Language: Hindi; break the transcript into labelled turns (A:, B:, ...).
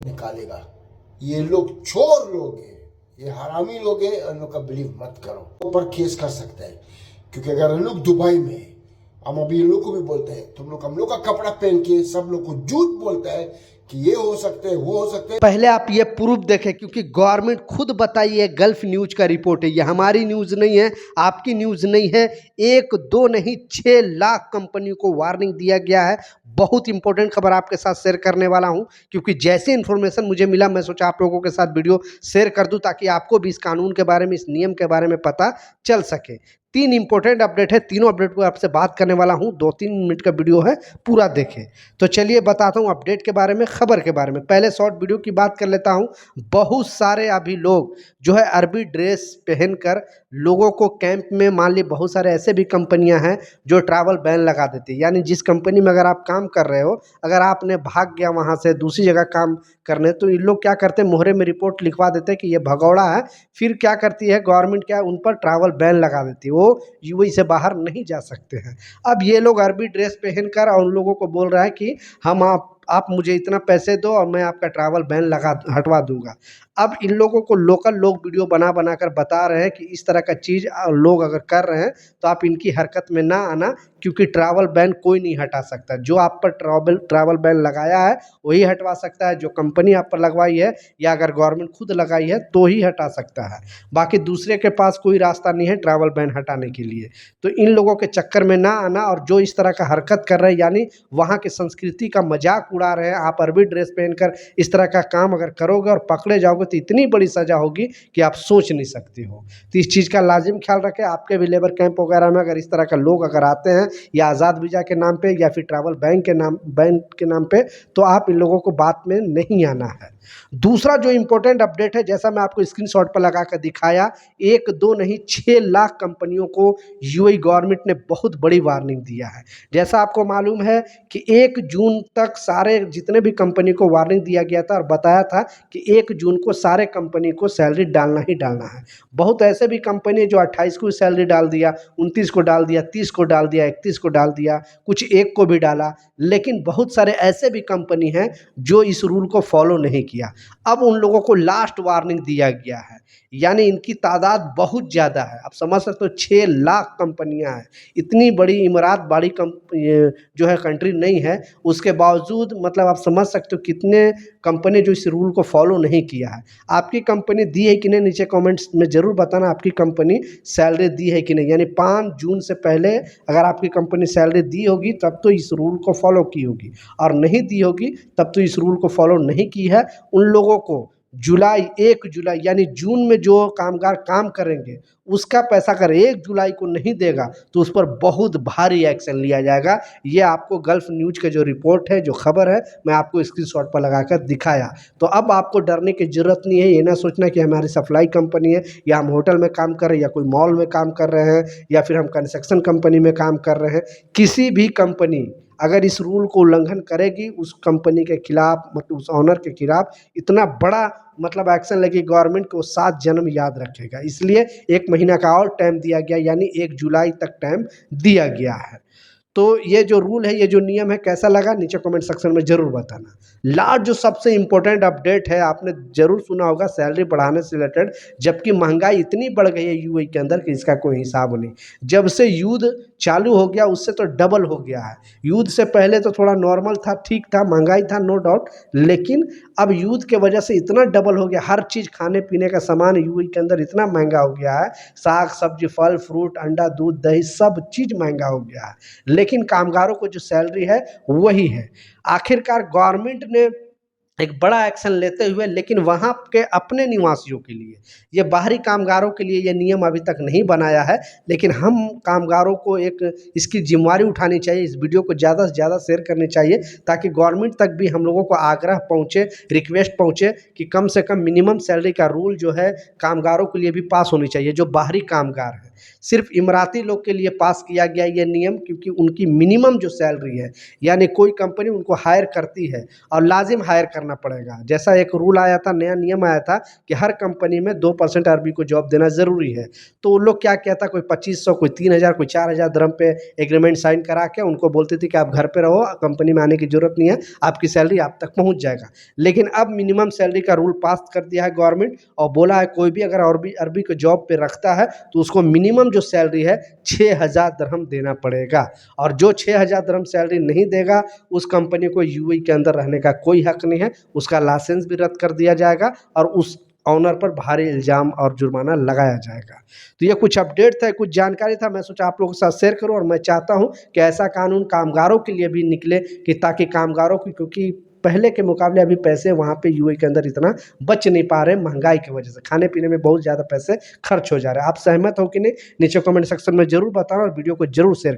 A: निकालेगा। ये लोग चोर लोग हैं, ये हरामी लोग हैं, इन लोग का बिलीव मत करो। ऊपर केस कर सकते हैं, क्योंकि अगर हम लोग दुबई में, हम अभी इन लोग को भी बोलते हैं, तुम लोग हम लोग का कपड़ा पहन के सब लोग को झूठ बोलता है कि ये हो सकते हैं, वो हो सकते हैं।
B: पहले आप ये प्रूफ देखें, क्योंकि गवर्नमेंट खुद बताइए, गल्फ न्यूज का रिपोर्ट है, ये हमारी न्यूज नहीं है, आपकी न्यूज नहीं है। 1 2 नहीं 6 लाख कंपनियों को वार्निंग दिया गया है। बहुत इंपॉर्टेंट खबर आपके साथ शेयर करने वाला हूं, क्योंकि जैसे इन्फॉर्मेशन मुझे मिला, मैं सोचा आप लोगों के साथ वीडियो शेयर कर दूं, ताकि आपको भी इस कानून के बारे में, इस नियम के बारे में पता चल सके। 3 इंपॉर्टेंट अपडेट है, तीनों अपडेट को आपसे बात करने वाला हूं। 2-3 मिनट का वीडियो है, पूरा देखें। तो चलिए बताता हूं अपडेट के बारे में, खबर के बारे में। पहले शॉर्ट वीडियो की बात कर लेता हूं। बहुत सारे अभी लोग जो है अरबी ड्रेस पहनकर लोगों को कैंप में, मान ली बहुत सारे ऐसे भी कंपनियां हैं जो ट्रैवल बैन लगा देती है। यानी जिस कंपनी में अगर आप काम कर रहे हो, अगर आपने भाग गया वहां से दूसरी जगह काम करने, तो इन लोग क्या करते हैं, मोहरे में रिपोर्ट लिखवा देते हैं कि ये भगौड़ा है। फिर क्या करती है गवर्नमेंट, क्या उन पर ट्रैवल बैन लगा देती है, वो यूएई से बाहर नहीं जा सकते हैं। अब ये लोग अरबी ड्रेस पहनकर और उन लोगों को बोल रहा है कि हम आप मुझे इतना पैसे दो और मैं आपका ट्रैवल बैन लगा हटवा दूंगा। अब इन लोगों को लोकल लोग वीडियो बना बना कर बता रहे हैं कि इस तरह का चीज़ लोग अगर कर रहे हैं तो आप इनकी हरकत में ना आना, क्योंकि ट्रैवल बैन कोई नहीं हटा सकता। जो आप पर ट्रैवल बैन लगाया है वही हटवा सकता है, जो कंपनी आप पर लगवाई है या अगर गवर्नमेंट खुद लगाई है तो ही हटा सकता है। बाकी दूसरे के पास कोई रास्ता नहीं है ट्रैवल बैन हटाने के लिए। तो इन लोगों के चक्कर में ना आना, और जो इस तरह का हरकत कर रहे हैं, यानी वहाँ की संस्कृति का मजाक उड़ा रहे हैं, आप अरबी ड्रेस पहनकर इस तरह का काम अगर करोगे और पकड़े जाओगे तो इतनी बड़ी सज़ा होगी कि आप सोच नहीं सकते हो। तो इस चीज़ का लाजिम ख्याल रखें। आपके भी लेबर कैंप वगैरह में अगर इस तरह का लोग अगर आते हैं, या आज़ाद वीज़ा के नाम पे या फिर ट्रैवल बैंक के नाम पे, तो आप इन लोगों को बात में नहीं आना है। दूसरा जो इम्पोर्टेंट अपडेट है, जैसा मैं आपको स्क्रीनशॉट पर लगा कर दिखाया, 1 2 नहीं 6 लाख कंपनियों को यूएई गवर्नमेंट ने बहुत बड़ी वार्निंग दिया है। जैसा आपको मालूम है कि 1 जून तक सारे जितने भी कंपनी को वार्निंग दिया गया था और बताया था कि 1 जून को सारे कंपनी को सैलरी डालना ही डालना है। बहुत ऐसे भी कंपनी जो 28 को सैलरी डाल दिया, 29 को डाल दिया, 30 को डाल दिया, 31 को डाल दिया, कुछ 1 को भी डाला। लेकिन बहुत सारे ऐसे भी कंपनी हैं जो इस रूल को फॉलो नहीं किया। अब उन लोगों को लास्ट वार्निंग दिया गया है, यानी इनकी तादाद बहुत ज़्यादा है। आप समझ सकते हो 6 लाख कंपनियां हैं। इतनी बड़ी इमारत बड़ी जो है कंट्री नहीं है, उसके बावजूद मतलब आप समझ सकते हो कितने कंपनी जो इस रूल को फॉलो नहीं किया है। आपकी कंपनी दी है कि नहीं, नीचे कमेंट्स में ज़रूर बताना आपकी कंपनी सैलरी दी है कि नहीं। यानी 5 जून से पहले अगर आपकी कंपनी सैलरी दी होगी तब तो इस रूल को फॉलो की होगी, और नहीं दी होगी तब तो इस रूल को फॉलो नहीं की है। उन लोगों को 1 जुलाई यानी जून में जो कामगार काम करेंगे उसका पैसा अगर 1 जुलाई को नहीं देगा तो उस पर बहुत भारी एक्शन लिया जाएगा। ये आपको गल्फ न्यूज के जो रिपोर्ट है, जो खबर है, मैं आपको स्क्रीनशॉट पर लगाकर दिखाया। तो अब आपको डरने की ज़रूरत नहीं है। ये ना सोचना कि हमारी सप्लाई कंपनी है, या हम होटल में काम कर रहे हैं, या कोई मॉल में काम कर रहे हैं, या फिर हम कंस्ट्रक्शन कंपनी में काम कर रहे हैं। किसी भी कंपनी अगर इस रूल को उल्लंघन करेगी, उस कंपनी के खिलाफ, मतलब उस ऑनर के खिलाफ इतना बड़ा मतलब एक्शन लेगी गवर्नमेंट को, 7 जन्म याद रखेगा। इसलिए 1 महीना का और टाइम दिया गया, यानी 1 जुलाई तक टाइम दिया गया है। तो ये जो रूल है, ये जो नियम है, कैसा लगा नीचे कमेंट सेक्शन में ज़रूर बताना। लास्ट जो सबसे इम्पोर्टेंट अपडेट है, आपने ज़रूर सुना होगा सैलरी बढ़ाने से रिलेटेड, जबकि महंगाई इतनी बढ़ गई है यूएई के अंदर कि इसका कोई हिसाब नहीं। जब से युद्ध चालू हो गया उससे तो डबल हो गया है। युद्ध से पहले तो थोड़ा नॉर्मल था, ठीक था, महंगाई था, नो डाउट, लेकिन अब युद्ध के वजह से इतना डबल हो गया। हर चीज़, खाने पीने का सामान यूएई के अंदर इतना महंगा हो गया है, साग सब्जी, फल फ्रूट, अंडा दूध दही, सब चीज़ महंगा हो गया है। लेकिन कामगारों को जो सैलरी है वही है। आखिरकार गवर्नमेंट ने एक बड़ा एक्शन लेते हुए, लेकिन वहाँ के अपने निवासियों के लिए, ये बाहरी कामगारों के लिए ये नियम अभी तक नहीं बनाया है। लेकिन हम कामगारों को एक इसकी जिम्मेवारी उठानी चाहिए, इस वीडियो को ज़्यादा से ज़्यादा शेयर करनी चाहिए, ताकि गवर्नमेंट तक भी हम लोगों को आग्रह पहुँचे, रिक्वेस्ट पहुँचे कि कम से कम मिनिमम सैलरी का रूल जो है कामगारों के लिए भी पास होनी चाहिए, जो बाहरी कामगार हैं। सिर्फ इमराती लोग के लिए पास किया गया ये नियम, क्योंकि उनकी मिनिमम जो सैलरी है, यानी कोई कंपनी उनको हायर करती है और लाजिम हायर करना पड़ेगा। जैसा एक रूल आया था, नया नियम आया था कि हर कंपनी में 2% अरबी को जॉब देना ज़रूरी है। तो वो लोग क्या कहता, कोई 2500, कोई 3000, कोई 4000 दिरहम पे एग्रीमेंट साइन करा के उनको बोलते थे कि आप घर पे रहो, कंपनी में आने की ज़रूरत नहीं है, आपकी सैलरी आप तक पहुंच जाएगा। लेकिन अब मिनिमम सैलरी का रूल पास कर दिया है गवर्नमेंट, और बोला है कोई भी अगर अरबी को जॉब पे रखता है तो उसको मिनिमम जो सैलरी है 6000 दिरहम देना पड़ेगा। और जो 6000 दिरहम सैलरी नहीं देगा, उस कंपनी को यूएई के अंदर रहने का कोई हक नहीं है, उसका लाइसेंस भी रद्द कर दिया जाएगा और उस ऑनर पर भारी इल्ज़ाम और जुर्माना लगाया जाएगा। तो ये कुछ अपडेट था, कुछ जानकारी था, मैं सोचा आप लोगों के साथ शेयर करूं। और मैं चाहता हूं कि ऐसा कानून कामगारों के लिए भी निकले, कि ताकि कामगारों की, क्योंकि पहले के मुकाबले अभी पैसे वहाँ पे यूएई के अंदर इतना बच नहीं पा रहे, महंगाई की वजह से खाने पीने में बहुत ज़्यादा पैसे खर्च हो जा रहे हैं। आप सहमत हो कि नहीं, नीचे कमेंट सेक्शन में ज़रूर बताना और वीडियो को ज़रूर शेयर